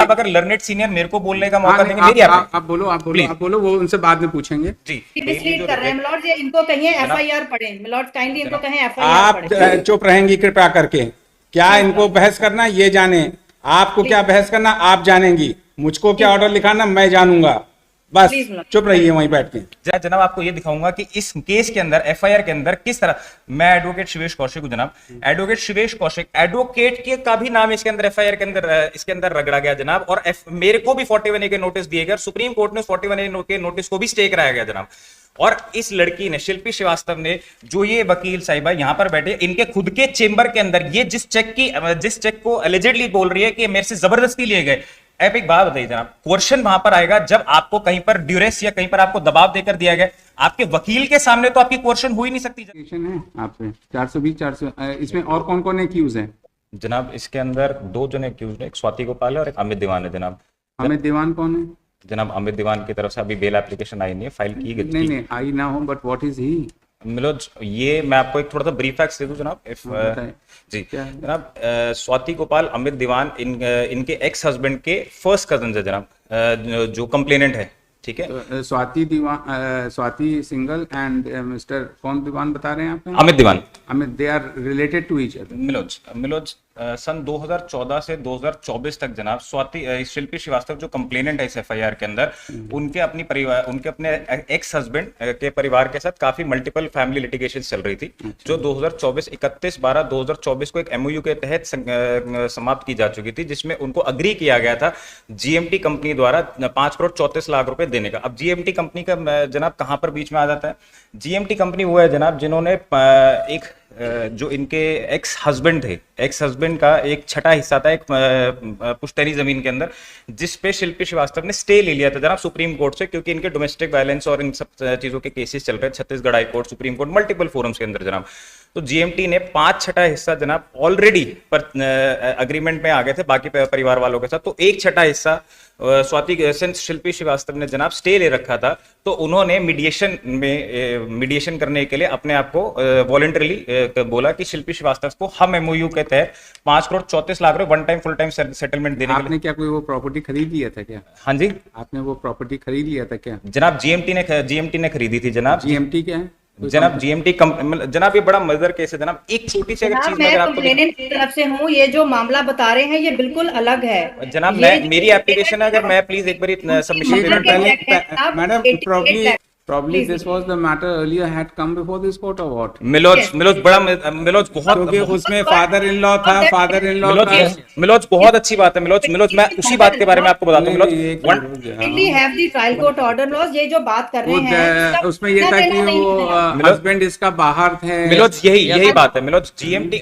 आप अगर learned senior मेरे को बोलने का मौका देंगे मेरी आप बोलो, वो उनसे बाद में पूछेंगे। जी मिसलीड कर रहे हैं मिलॉर्ड, ये इनको कहिए एफआईआर पढ़े मिलॉर्ड, काइंडली इनको कहें एफआईआर आप पढ़े। चुप रहेंगी कृपया करके? क्या इनको बहस करना ये जाने, आपको क्या बहस करना आप जानेंगी, मुझको क्या ऑर्डर लिखाना मैं जानूंगा, बस चुप रहिए वहीं बैठ के। जनाब आपको ये दिखाऊंगा कि इस केस के अंदर एफआईआर के अंदर किस तरह मैं एडवोकेट शिवेश कौशिक हूं जनाब, एडवोकेट शिवेश कौशिक एडवोकेट के का भी नाम इसके अंदर एफआईआर के अंदर इसके अंदर रगड़ा गया जनाब, और मेरे को भी 41A के नोटिस दिए गए, सुप्रीम कोर्ट ने 41A के नोटिस को भी स्टे कराया गया जनाब। और इस लड़की ने, शिल्पी श्रीवास्तव ने, जो ये वकील साहिबा यहां पर बैठे, इनके खुद के चेंबर के अंदर ये जिस चेक को एलिजिडली बोल रही है कि मेरे से जबरदस्ती लिए गए। अब एक बात बताइए जनाब, क्वेश्चन वहां पर आएगा जब आपको कहीं पर ड्यूरेस या कहीं पर आपको दबाव देकर दिया गया, आपके वकील के सामने तो आपकी क्वेश्चन हो ही नहीं सकती। है आप पे 420 400 इसमें और कौन कौन एक्यूज है जनाब? इसके अंदर 2 जन एक्यूज है, एक स्वाति गोपाल है और एक अमित दीवान है जनाब। अमित दीवान कौन है? जनाब अमित दीवान की तरफ से अभी बेल एप्लीकेशन आई नहीं है, फाइल की गई। नहीं आई ना हो, बट व्हाट इज ही? मिलोज, ये मैं आपको एक थोड़ा सा ब्रीफ फैक्ट्स दे दूं जनाब। जी जनाब, स्वाति गोपाल, अमित दीवान, इनके एक्स हस्बैंड के फर्स्ट कजन है जनाब, जो कंप्लेनेंट है, ठीक है। तो, स्वाति सिंगल एंड मिस्टर कौन दीवान बता रहे हैं आप? Amit Diwan. Amit, they are related to each other. Milords सन 2014 से 2024 तक जनाब स्वाति शिल्पी श्रीवास्तव जो कंप्लेनेंट है इस एफआईआर के अंदर, उनके अपने एक्स हस्बैंड के परिवार के साथ काफी मल्टीपल फैमिली लिटिगेशन चल रही थी, जो 2024 31/12/2024 को एक एमओयू के तहत समाप्त की जा चुकी थी, जिसमें उनको अग्री किया गया था जीएमटी कंपनी द्वारा 5 करोड़ 34 लाख रुपए देने का। अब जीएमटी कंपनी का जनाब कहां पर बीच में आ जाता है? जीएमटी कंपनी वो है जनाब जिन्होंने एक जो इनके एक्स हस्बैंड थे, एक्स हस्बैंड का एक छठा हिस्सा था एक पुश्तैनी जमीन के अंदर, जिस पे शिल्पी श्रीवास्तव ने स्टे ले लिया था जनाब सुप्रीम कोर्ट से, क्योंकि इनके डोमेस्टिक वायलेंस और इन सब चीजों के केसेस चल रहे हैं Chhattisgarh high court, supreme court, multiple forums के अंदर जनाब। तो जीएमटी ने 5/6 हिस्सा जनाब ऑलरेडी पर अग्रीमेंट में आ गए थे बाकी परिवार वालों के साथ, तो 1/6 हिस्सा स्वाति शिल्पी श्रीवास्तव ने जनाब स्टे ले रखा था। तो उन्होंने मीडिएशन करने के लिए अपने आप को वॉलंटरीली बोला कि शिल्पी श्रीवास्तव को हम एमओयू के तहत 5 करोड़ 34 लाख रुपए one time full time settlement देने के लिए। आपने क्या कोई वो प्रॉपर्टी खरीद लिया था क्या? हाँ जी, आपने वो प्रॉपर्टी खरीद लिया था क्या? जनाब जीएमटी ने खरीदी थी जनाब। जीएमटी क्या है जनाब? जीएमटी जनाब ये बड़ा मजेदार केस है जनाब। एक छोटी सी अगर चीज मैं आपको तरफ से हूँ, ये जो मामला बता रहे हैं ये बिल्कुल अलग है जनाब। मेरी एप्लीकेशन है, अगर मैं प्लीज एक बार submission madam, probably this was the matter earlier had come before this court or what? मिलोज बहुत, क्योंकि उसमें फादर इन लॉ था, फादर इन लॉ मिलोज बहुत अच्छी बात है मिलोज मैं उसी बात के बारे में आपको बताता हूँ मिलोज। have the trial court order laws, ये जो बात कर रहे हैं उसमें ये था कि वो हस्बैंड इसका बाहर थे। मिलोज यही बात है मिलोज। जीएमटी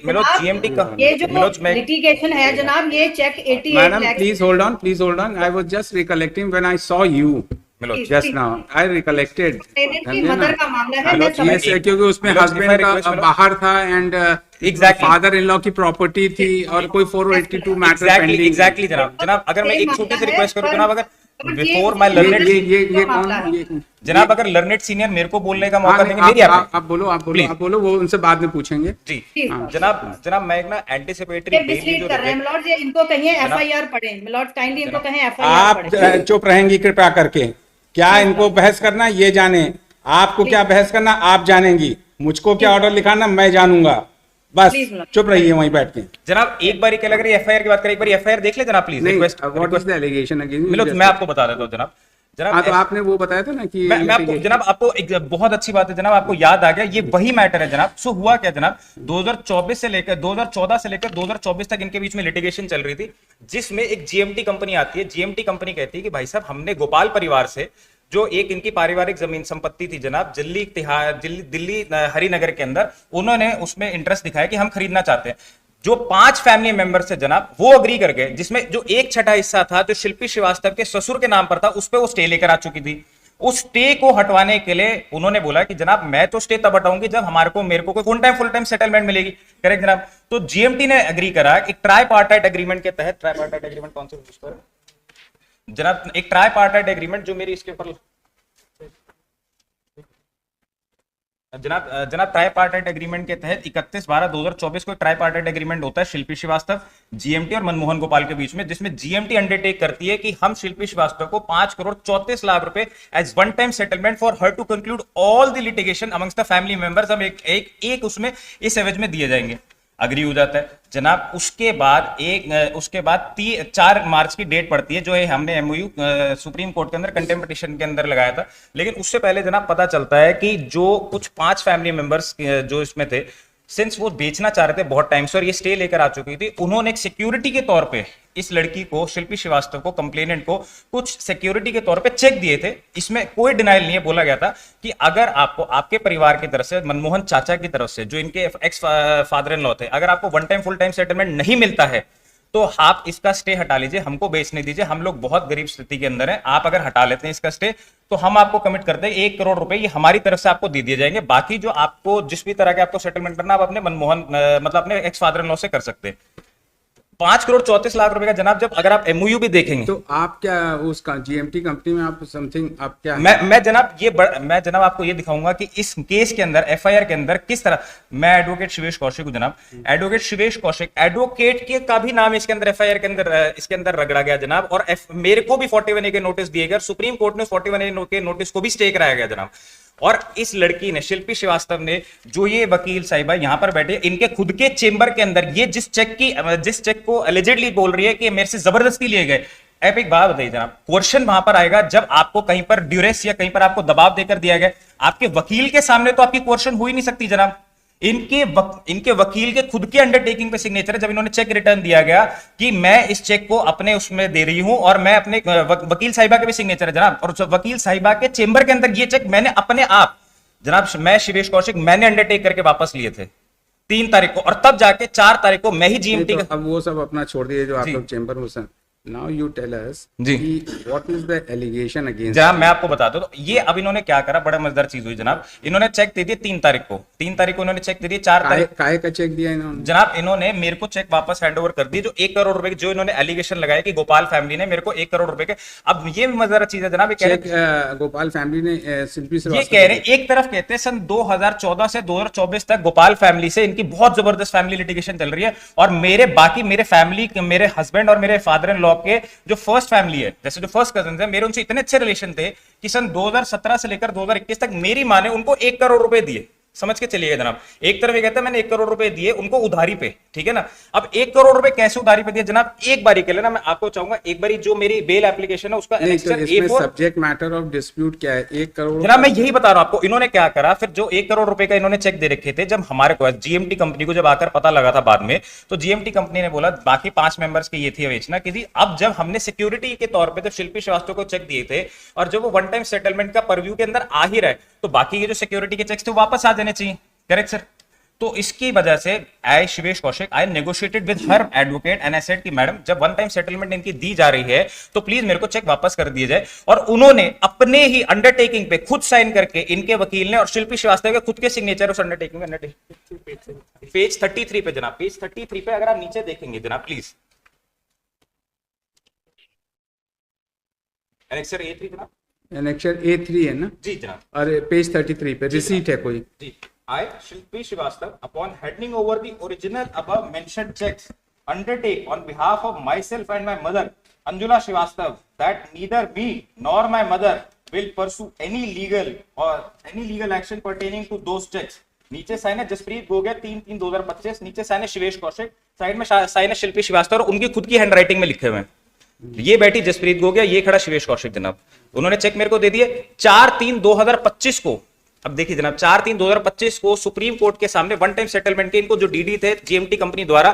का ये जो लिटिगेशन है जनाब, ये cheque 88 madam please hold on, I was just recollecting when I saw you just now, I recollected mother का मामला है, मैं समझ yes, क्योंकि उसमें हस्बैंड का बाहर था एंड फादर इन लॉ की प्रॉपर्टी थी और कोई 482 मैटर पेंडिंग। एग्जैक्टली जनाब अगर मैं एक छोटी सी रिक्वेस्ट करूं जनाब, अगर बिफोर माय लर्नेड ये कौन जनाब, अगर लर्नेड सीनियर मेरे को बोलने का मौका देंगे मेरी आप बोलो, वो उनसे बाद में पूछेंगे। जी जनाब मैं एक ना एंटीसिपेटरी बेल जो कर रहे हैं मिलॉर्ड, ये इनको कहिए एफआईआर पढ़ें मिलॉर्ड, काइंडली इनको कहें एफआईआर पढ़ें। आप चुप रहेंगी कृपया करके? क्या इनको बहस करना ये जाने, आपको क्या बहस करना आप जानेंगी, मुझको क्या ऑर्डर लिखाना मैं जानूंगा, बस चुप रहिए वहीं बैठ के। जनाब एक बार क्या लग रही है एफआईआर की बात करें, एक बार एफआईआर देख ले जनाब please. What is the allegation against? Milords मैं आपको बता देता हूँ जनाब। तो आपने वो बताया था ना कि मैं आपको जनाब, आपको एक बहुत अच्छी बात है जनाब, आपको याद आ गया, ये वही मैटर है जनाब। सो हुआ क्या जनाब, 2014 से लेकर 2024 तक इनके बीच में लिटिगेशन चल रही थी, जिसमें एक जीएमटी कंपनी आती है। जीएमटी कंपनी कहती है कि भाई साहब हमने गोपाल परिवार से जो एक इनकी पारिवारिक जमीन संपत्ति थी जनाब दिल्ली हरिनगर के अंदर, उन्होंने उसमें इंटरेस्ट दिखाया कि हम खरीदना चाहते हैं। जो 5 फैमिली मेंबर्स थे जनाब वो अग्री कर गए, जिसमें जो 1/6 हिस्सा था जो शिल्पी श्रीवास्तव के ससुर के नाम पर था, उस पर वो स्टे लेकर आ चुकी थी। उस स्टे को हटवाने के लिए उन्होंने बोला कि जनाब मैं तो स्टे तब हटाऊंगी जब मेरे को कोई फुल टाइम सेटलमेंट मिलेगी। करेक्ट जनाब। तो जीएमटी ने एग्री करा एक ट्राईपार्टाइट एग्रीमेंट के तहत, ट्राईपार्टाइट एग्रीमेंट कौन से जनाब, एक ट्राईपार्टाइट एग्रीमेंट जो मेरी इसके ऊपर जनाब जनाब ट्राईपार्टाइट एग्रीमेंट के तहत 31/12/2024 को ट्राईपार्टाइट एग्रीमेंट होता है शिल्पी श्रीवास्तव, जीएमटी और मनमोहन गोपाल के बीच में, जिसमें जीएमटी अंडरटेक करती है कि हम शिल्पी श्रीवास्तव को 5,34,00,000 रुपए as one time settlement for her to conclude all the litigation amongst the family members, हम एक उसमें इस एवज में दिए जाएंगे। अग्री हो जाता है जनाब। उसके बाद 4 मार्च की डेट पड़ती है, जो है हमने एमओयू सुप्रीम कोर्ट के अंदर कंटेम्प्ट पिटीशन के अंदर लगाया था। लेकिन उससे पहले जनाब पता चलता है कि जो कुछ 5 फैमिली मेंबर्स जो इसमें थे, सिंस वो बेचना चाह रहे थे बहुत टाइम से और ये स्टे लेकर आ चुकी थी, उन्होंने एक सिक्योरिटी के तौर पे इस लड़की को, शिल्पी श्रीवास्तव को, कंप्लेनेंट को कुछ सिक्योरिटी के तौर पे चेक दिए थे। इसमें कोई डिनाइल नहीं है, बोला गया था कि अगर आपको आपके परिवार की तरफ से, मनमोहन चाचा की तरफ से, जो इनके एक्स फादर इन लॉ थे, अगर आपको one time full time settlement नहीं मिलता है तो आप इसका स्टे हटा लीजिए, हमको बेचने दीजिए, हम लोग बहुत गरीब स्थिति के अंदर हैं, आप अगर हटा लेते हैं इसका स्टे तो हम आपको कमिट करते हैं 1 करोड़ रुपए, ये हमारी तरफ से आपको दे दिए जाएंगे। बाकी जो आपको जिस भी तरह के आपको सेटलमेंट करना, आप अपने मनमोहन मतलब अपने एक्स फादर इन लॉ से कर सकते हैं। 5,34,00,000 रुपए का जनाब, जब अगर आप एमओयू भी देखेंगे तो आप क्या उसका जीएमटी कंपनी में आप समथिंग आप क्या मैं जनाब आपको ये दिखाऊंगा कि इस केस के अंदर, एफआईआर के अंदर किस तरह, मैं एडवोकेट शिवेश कौशिक हूं जनाब, एडवोकेट शिवेश कौशिक, एडवोकेट के का भी नाम इसके अंदर एफआईआर के अंदर रगड़ा गया जनाब, और मेरे को भी 41A के नोटिस दिए गए, सुप्रीम कोर्ट ने 41A के नोटिस को भी स्टे कराया गया जनाब। और इस लड़की ने, शिल्पी श्रीवास्तव ने, जो ये वकील साहिबा यहां पर बैठे, इनके खुद के चेंबर के अंदर ये जिस चेक को एलिजिडली बोल रही है कि मेरे से जबरदस्ती लिए गए। अब एक बात बताइए जनाब, क्वेश्चन वहां पर आएगा जब आपको कहीं पर ड्यूरेस या कहीं पर आपको दबाव देकर दिया गया, आपके वकील के सामने तो आपकी क्वेश्चन हो ही नहीं सकती जनाब। इनके वकील के खुद के अंडरटेकिंग पे सिग्नेचर है, जब इन्होंने चेक रिटर्न दिया गया कि मैं इस चेक को अपने उसमें दे रही हूं, और मैं अपने वकील साहिबा के भी सिग्नेचर है जनाब, और वकील साहिबा के चेंबर के अंदर ये चेक मैंने अपने आप जनाब, मैं शिवेश कौशिक, मैंने अंडरटेक करके वापस लिए थे 3 तारीख को, और तब जाके 4 तारीख को मैं ही जीएमटी तो अब वो सब अपना छोड़ दीजिए जो आप लोग चेंबर में। Now you tell us ji what is the allegation against. जनाब मैं आपको बता दूं, तो ये अब इन्होंने क्या करा, बड़ा मजेदार चीज हुई जनाब। इन्होंने चेक दे दिए 3 तारीख को, 3 तारीख को इन्होंने चेक दे दिए, 4 तारीख काहे का चेक दिया इन्होंने जनाब, इन्होंने मेरे को चेक वापस हैंडओवर कर दिए, जो 1 करोड़ रुपए जो इन्होंने एलिगेशन लगाया कि गोपाल फैमिली ने मेरे को 1 करोड़ रुपए के। अब ये भी मजेदार चीज है जनाब, ये कह रहे गोपाल फैमिली ने शिल्पी ये श्रीवास्तव कह रहे हैं, एक तरफ कहते हैं सन 2014 से 2024 तक गोपाल फैमिली से इनकी बहुत जबरदस्त फैमिली लिटिगेशन चल रही है, और मेरे फैमिली, मेरे हस्बैंड और मेरे फादर इन लॉ के जो फर्स्ट फैमिली है, जैसे जो फर्स्ट कजन है, मेरे उनसे इतने अच्छे रिलेशन थे कि सन 2017 से लेकर 2021 तक मेरी मां ने उनको 1 करोड़ रुपए दिए। समझ के चलिएगा जनाब, एक तरफ ये कहता है मैंने 1 करोड़ रुपए दिए उनको उधारी पे, ठीक है ना। अब 1 करोड़ रुपए कैसे उधारी पे दिए जनाब, एक बारी के लिए ना मैं आपको चाहूंगा, एक बारी जो मेरी बेल एप्लीकेशन है उसका सब्जेक्ट मैटर ऑफ डिस्प्यूट क्या है, 1 करोड़ जनाब, मैं यही बता रहा हूं आपको। इन्होंने क्या करा फिर, जो 1 करोड़ रुपए का इन्होंने चेक दे रखे थे, जब हमारे को जीएमटी कंपनी को जब आकर पता लगा था बाद में, तो जीएमटी कंपनी ने बोला बाकी 5 मेंबर्स के ये थी बेचना कि अब जब हमने सिक्योरिटी के तौर पे जब शिल्पी श्रीवास्तव को चेक दिए थे, और जब वो वन टाइम सेटलमेंट का परव्यू के अंदर आ ही रहे, तो बाकी के जो सिक्योरिटी के चेक्स थे वापस आ जाने चाहिए। Correct sir. तो इसकी वजह से I Shivesh Kaushik, I negotiated with her advocate and I said कि मैडम जब वन टाइम सेटलमेंट इनकी दी जा रही है तो प्लीज मेरे को चेक वापस कर दिया जाए। और उन्होंने अपने ही अंडरटेकिंग पे खुद साइन करके, इनके वकील ने और शिल्पी श्रीवास्तव के खुद के सिग्नेचर उस अंडरटेकिंग में, पेज 33 पे जनाब, पेज 33 पे अगर आप नीचे देखेंगे जनाब प्लीज, एनेक्सर A3 जनाब, एनेक्सर A3 है ना जी जनाब, और पेज 33 पे रिसीट है कोई जी। I, Shilpi Srivastava, upon handing over the original above mentioned checks, undertake on behalf of myself and my mother, Anjula Srivastava, that neither me nor my mother will pursue any legal action pertaining to those checks. नीचे sign है जसप्रीत गोगिया 3/3/2025, नीचे sign है Shivesh Kaushik, side में sign है शिल्पी श्रीवास्तव, और उनकी खुद की हैंडराइटिंग में लिखे हुए हैं। ये बैठी जसप्रीत गोगिया, ये खड़ा शिवेश कौशिक जनाब। उन्होंने चेक मेरे को दे दिए 4/3/2025 को। अब देखिए जनाब, 4/3/2025 को सुप्रीम कोर्ट के सामने वन टाइम सेटलमेंट के इनको जो डीडी थे जीएमटी कंपनी द्वारा,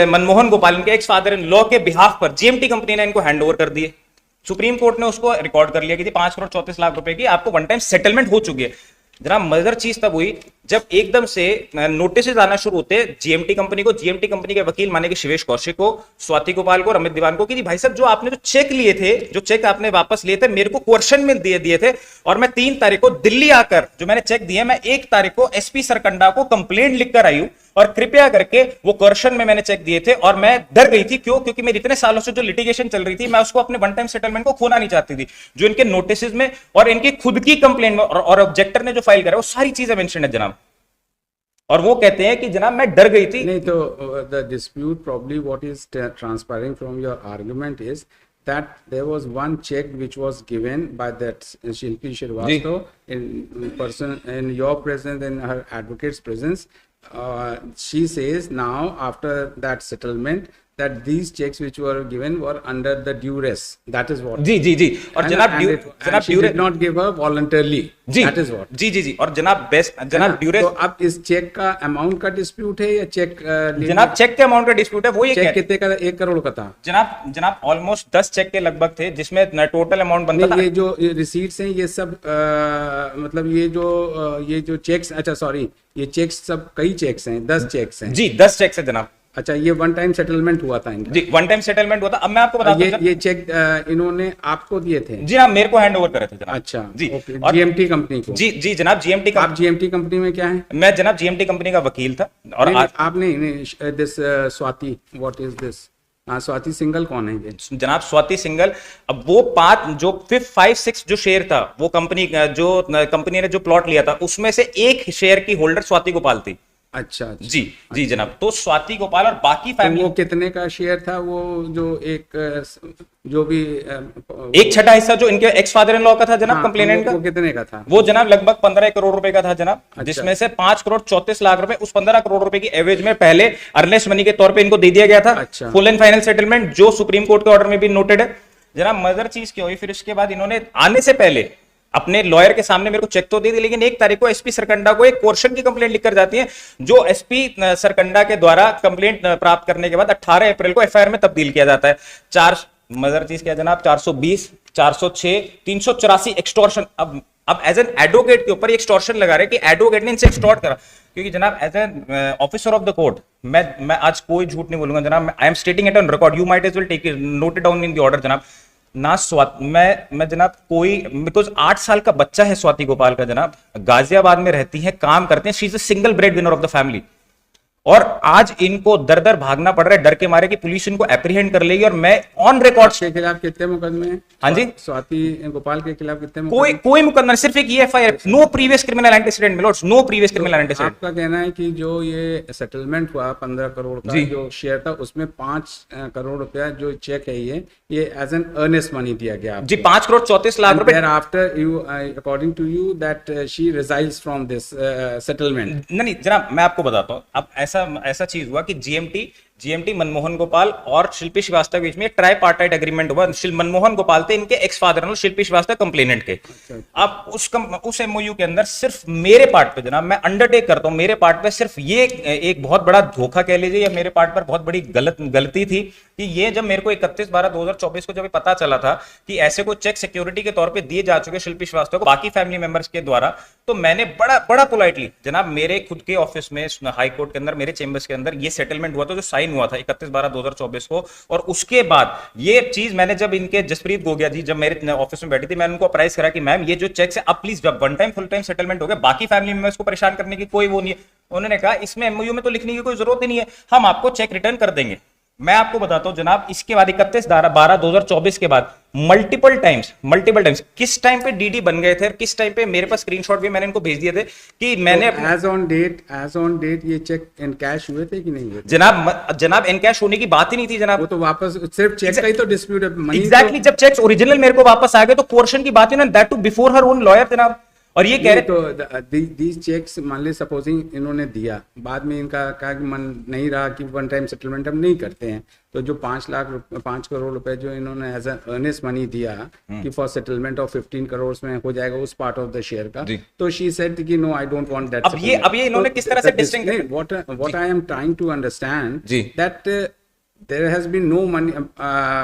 मनमोहन गोपाल के एक्स फादर इन लॉ के बिहाफ पर जीएमटी कंपनी ने इनको हैंडओवर कर दिए। सुप्रीम कोर्ट ने उसको रिकॉर्ड कर लिया कि 5 करोड़ 34 लाख रुपए की आपको वन टाइम सेटलमेंट हो चुकी है। जनाब मजेदार चीज तब हुई जब एकदम से नोटिस आना शुरू होते जीएमटी कंपनी को, जीएमटी कंपनी के वकील माने कि शिवेश कौशिक को, स्वाति गोपाल को, अमित दीवान को, कि भाई साहब जो आपने जो चेक लिए थे, जो चेक आपने वापस लिए थे, मेरे को क्वेश्चन में दिए थे, और मैं 3 तारीख को दिल्ली आकर जो मैंने चेक दिए, मैं 1 तारीख को एसपी सरकंडा को कंप्लेंट लिखकर आई हूं, और कृपया करके वो क्वेश्चन में मैंने चेक दिए थे, और मैं डर गई थी। क्यों? क्योंकि मेरे इतने सालों से जो लिटिगेशन चल रही थी, मैं उसको अपने वन टाइम सेटलमेंट को खोना नहीं चाहती थी। जो इनके नोटिस में और इनकी खुद की कंप्लेंट में और ऑब्जेक्टर ने जो फाइल करा, वो सारी चीजें मेंशन है जनाब। और वो कहते हैं कि जनाब मैं डर गई थी। नहीं तो the dispute probably what is transpiring from your argument is that there was one check which was given by that Shilpi Srivastava in person, in your presence, in her advocate's presence. She says now after that settlement that these checks which were given were under the duress. That is what. जी जी जी। और And- जनाब and it- and she did not give her voluntarily. Ji, That is what. जी जी जी। और जनाब जनाब duress, तो अब इस check का amount का डिस्प्यूट है या चेक जनाब चेक के अमाउंट का डिस्प्यूट है। वो ये चेक कितने का? 1 करोड़ का था। जनाब ऑलमोस्ट 10 चेक के लगभग थे, जिसमें टोटल अमाउंट बनता था। नहीं, ये जो रिसीट्स हैं ये सब मतलब ये जो चेक्स, अच्छा सॉरी, ये चेक्स सब कई चेक्स हैं, 10 चेक्स हैं। जी 10 चेक है जनाब। अच्छा, ये वन टाइम सेटलमेंट हुआ था इनका? जी वन टाइम सेटलमेंट हुआ था। अब मैं आपको बताता हूं ये चेक इन्होंने आपको दिए थे? जी हाँ, मेरे को हैंड ओवर करे थे जनाब। अच्छा जी। और जीएमटी कंपनी को? जी जी जनाब, जीएमटी आप जीएमटी कंपनी में क्या है? मैं जनाब जीएमटी कंपनी का वकील था। और नहीं, आज आप नहीं this Swati, what is this? हाँ, स्वाति सिंगल कौन है ये? जनाब स्वाति सिंगल, अब वो 5 जो 5-6 जो शेयर था, वो कंपनी ने जो प्लॉट लिया था, उसमें से एक शेयर की होल्डर स्वाति गोपाल थी। अच्छा जी जी जनाब। तो स्वाति गोपाल और बाकी तो फैमिली, वो कितने का शेयर था? वो जो जो भी 1/6 हिस्सा जो इनके एक्स फादर इन लॉ का था जनाब, हाँ, कंप्लेनेंट का, वो कितने का था? वो जनाब लगभग 15 करोड़ रुपए का था जनाब। अच्छा। जिसमें से 5 करोड़ 34 लाख रुपए उस 15 करोड़ रुपए की एवरेज में पहले अर्नेस्ट मनी के तौर पे इनको दे दिया गया था। अच्छा। फुल एंड फाइनल सेटलमेंट जो सुप्रीम कोर्ट के ऑर्डर में भी नोटेड है जनाब। मदर चीज क्या हुई, फिर उसके बाद इन्होंने आने से पहले अपने लॉयर के सामने मेरे को चेक तो दे दी, लेकिन 1 तारीख को एसपी सरकंडा को एक कोर्शन की कंप्लेंट लिखकर जाती है, जो एसपी सरकंडा के द्वारा कंप्लेंट प्राप्त करने के बाद 18 अप्रैल को एफआईआर में तब्दील किया जाता है। मदर चीज क्या जनाब, 420, 406, 384 एक्सटॉर्शन। अब एज एन एडवोकेट के ऊपर एक्सटॉर्शन लगा रहे कि एडवोकेट ने इनसे एक्सटॉर्ट करा, क्योंकि जनाब as an officer of the court मैं आज कोई झूठ नहीं बोलूंगा जनाब। I am stating it on record, you might as well take it, note it down in the order जनाब। ना मैं जनाब कोई, बिकॉज 8 साल का बच्चा है स्वाति गोपाल का जनाब, गाजियाबाद में रहती है, काम करते हैं, she is a single bread winner of the family. और आज इनको दर दर भागना पड़ रहा है, डर के मारे कि पुलिस इनको एप्रीहेंड कर लेगी। और मैं ऑन रिकॉर्ड के खिलाफ कितने मुकदमे हैं? हाँ जी, स्वाति गोपाल के खिलाफ कितने कोई मुकदमा, सिर्फ एक ये FIR, no previous criminal antecedent milords, no previous criminal antecedent. आपका कहना है कि जो ये सेटलमेंट हुआ 15 करोड़ का जो शेयर था, उसमें 5 करोड़ रुपया जो चेक है ये एज एन अर्नेस्ट मनी दिया गया जी, 5 करोड़ 34 लाख रुपए। After you, according to you, that she resiles from this settlement. नहीं जनाब, मैं आपको बताता हूँ। अब ऐसा चीज हुआ कि जीएमटी मनमोहन गोपाल और शिल्पी श्रीवास्तव के बीच में ट्राईपार्टाइट एग्रीमेंट हुआ। मनमोहन गोपाल थे इनके एक्स फादर, शिल्पी श्रीवास्तव कंप्लेनेंट के। अब उस एमओयू के अंदर सिर्फ मेरे पार्ट पे जनाब, मैं अंडरटेक करता हूं, मेरे पार्ट पे सिर्फ ये एक बहुत बड़ा धोखा कह लीजिए, या मेरे पार्ट पर बहुत बड़ी गलती थी कि ये जब मेरे को 31/12/2024 को जब पता चला था कि ऐसे को चेक सिक्योरिटी के तौर पे दिए जा चुके शिल्पी श्रीवास्तव को बाकी फैमिली मेंबर्स के द्वारा, तो मैंने बड़ा पोलाइटली जनाब मेरे खुद के ऑफिस में हाई कोर्ट के अंदर, मेरे चेंबर्स के अंदर ये सेटलमेंट हुआ था, जो साइन हुआ था 31/12/2024 को। और उसके बाद ये चीज मैंने जब इनके जसप्रीत गोगिया जी जब मेरे ऑफिस में बैठी थी, मैंने उनको अप्राइज करा कि मैम ये जो चेक है, अब प्लीज जब one time full time settlement हो गया, बाकी फैमिली मेंबर्स को परेशान करने की कोई वो नहीं है। उन्होंने कहा इसमें एमओयू में तो लिखने की कोई जरूरत ही नहीं है, हम आपको चेक रिटर्न कर देंगे। मैं आपको बताता हूं जनाब, इसके बाद 31/12/2024 के बाद मल्टीपल टाइम्स किस टाइम पे डीडी बन गए थे, किस टाइम पे, मेरे पास स्क्रीनशॉट भी मैंने इनको भेज दिए थे कि मैंने एज ऑन डेट ये चेक इन कैश हुए थे कि नहीं हुए थे? जनाब इनकैश होने की बात ही नहीं थी जनाब। वो तो वापस सिर्फ चेक का ही तो डिस्प्यूट है, मनी एग्जैक्टली, जब चेक्स ओरिजिनल मेरे को वापस आ गए तो पोर्शन की बात है ना, that too before her own lawyer जनाब। और ये कह रहे तो दीज चेक्स मान ली सपोजिंग इन्होंने दिया, बाद में इनका क्या मन नहीं रहा कि वन टाइम सेटलमेंट हम नहीं करते हैं, तो जो 5 करोड़ रुपए जो इन्होंने एज अर्नेस्ट मनी दिया कि फॉर सेटलमेंट ऑफ 15 करोड़ में हो जाएगा उस पार्ट ऑफ द शेयर का, तो शी सेड कि no I don't want that. अब ये इन्होंने किस तरह से distinct, what I am trying to understand that there has been no money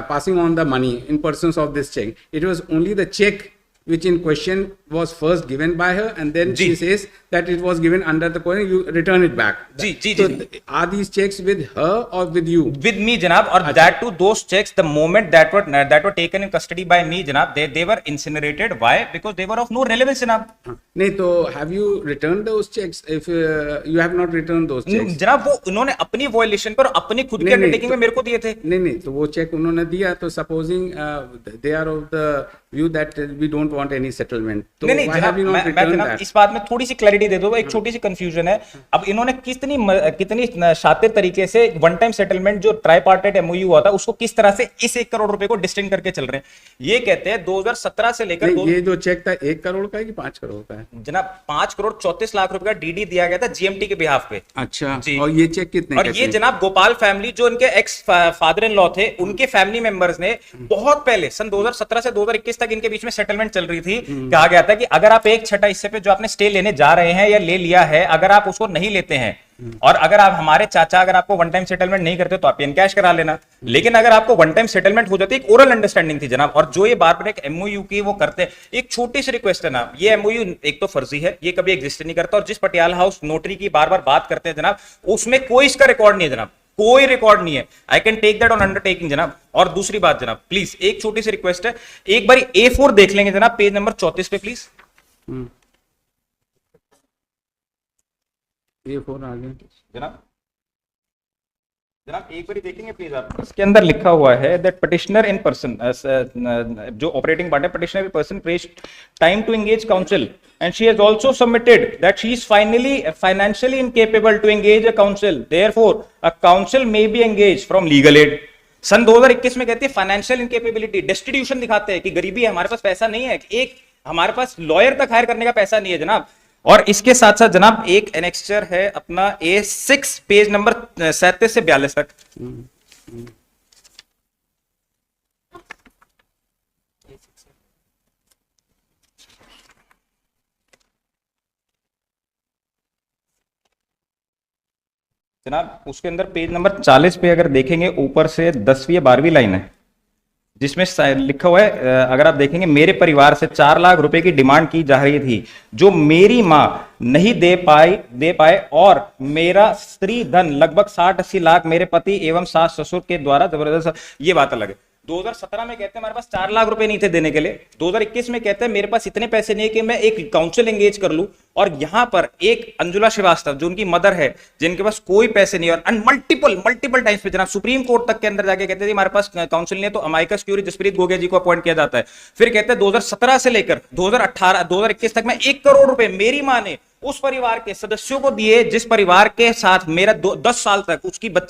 passing on the money in persons of this check. It was only the check which in question was first given by her, and then जी. she says that it was given under the question, you return it back. जी, जी, So जी. are these checks with her or with you? With me जनाब, और that too those checks the moment that were taken in custody by me जनाब, they were incinerated. Why? Because they were of no relevance जनाब. नहीं तो have you returned those checks? If you have not returned those checks, जनाब वो उन्होंने अपनी violation पर अपनी खुद की नहीं, नहीं, अंडरटेकिंग में मेरे को दिए थे. नहीं तो वो चेक उन्होंने दिया तो supposing they are of the view that we don't want any settlement, तो नहीं व्हाई जनाब, हैव यू नॉट मैं रिटर्न जनाब दैट? इस बात में थोड़ी सी क्लैरिटी दे दो. एक छोटी सी कंफ्यूजन है. अब इन्होंने कितनी शातिर तरीके से वन टाइम सेटलमेंट जो ट्राइपार्टाइट एमओयू हुआ था उसको किस तरह से इस 1 करोड़ रुपए को डिस्टिंग करके चल रहे हैं. ये कहते हैं 2017 से लेकर नहीं, ये जो चेक था 1 करोड़ का है कि 5 करोड़ का है? जनाब 5 करोड़ 34 लाख रुपए का डीडी दिया गया था जीएमटी के बिहाफ पे. अच्छा, जी. और ये चेक कितने और के ये थे? जनाब गोपाल फैमिली जो इनके एक्स फादर इन लॉ थे, उनके फैमिली मेंबर्स ने बहुत पहले सन 2017 से 2021 तक इनके बीच में सेटलमेंट चल रही थी. कहा गया था कि अगर आप 1/6 हिस्से पे जो आपने स्टे लेने जा रहे हैं या ले लिया है, अगर आप उसको नहीं लेते हैं और अगर आप हमारे चाचा अगर आपको वन टाइम सेटलमेंट नहीं करते तो आप कैश करा लेना. लेकिन अगर आपको वन टाइम सेटलमेंट हो जाती, एक ओरल अंडरस्टैंडिंग थी जनाब. और जो ये बार बार एक एमओयू की वो करते, एक छोटी सी रिक्वेस्ट है ना, ये एमओयू एक तो फर्जी है, ये कभी एग्जिस्ट नहीं करता. और जिस पटियाला हाउस नोटरी की बार बार बात करते हैं जनाब, उसमें कोई इसका रिकॉर्ड नहीं है जनाब, कोई रिकॉर्ड नहीं है. I can take that on undertaking जनाब. और दूसरी बात जनाब, प्लीज एक छोटी सी रिक्वेस्ट है, एक बार A4 देख लेंगे जनाब, पेज नंबर 34 पे प्लीज. ये 4 आ गए. जनाब जनाब एक बार देखेंगे प्लीज आप. इसके अंदर लिखा हुआ है दैट पटिशनर इन पर्सन, जो operating party petitioner person pressed time to engage counsel and she has also submitted that she is financially incapable to engage a counsel, therefore a counsel may be engage from legal aid. सन 2021 में कहती है financial incapability, destitution दिखाते हैं कि गरीबी है, हमारे पास पैसा नहीं है, एक हमारे पास लॉयर तक हायर करने का पैसा नहीं है जनाब. और इसके साथ साथ जनाब एक एनेक्सचर है अपना A6 पेज नंबर 37 से 42 तक. जनाब उसके अंदर पेज नंबर 40 पे अगर देखेंगे ऊपर से 10वीं या 12वीं लाइन है जिसमें लिखा हुआ है, अगर आप देखेंगे मेरे परिवार से 4 लाख रुपए की डिमांड की जा रही थी जो मेरी मां नहीं दे पाए और मेरा स्त्री धन लगभग 60-80 लाख मेरे पति एवं सास ससुर के द्वारा जबरदस्त. ये बात अलग है. 2017 में कहते हैं हमारे पास 4 लाख रुपए नहीं थे देने के लिए. 2021 में कहते हैं मेरे पास इतने पैसे नहीं है कि मैं एक काउंसिल एंगेज कर लूं. और यहां पर एक अंजुला श्रीवास्तव जो उनकी मदर है, जिनके पास कोई पैसे नहीं है, और मल्टीपल टाइम्स पे जनाब सुप्रीम कोर्ट तक के अंदर जाके कहते थे हमारे पास काउंसिल नहीं है, तो अमाइकस क्यूरी जसप्रीत गोगिया जी को अपॉइंट किया जाता है. फिर कहते हैं 2017 से लेकर 2021 तक मैं 1 करोड़ रुपए मेरी मां ने उस परिवार के सदस्यों को दिए जिस परिवार के साथ मेरा 10 साल तक उसकी बच्ची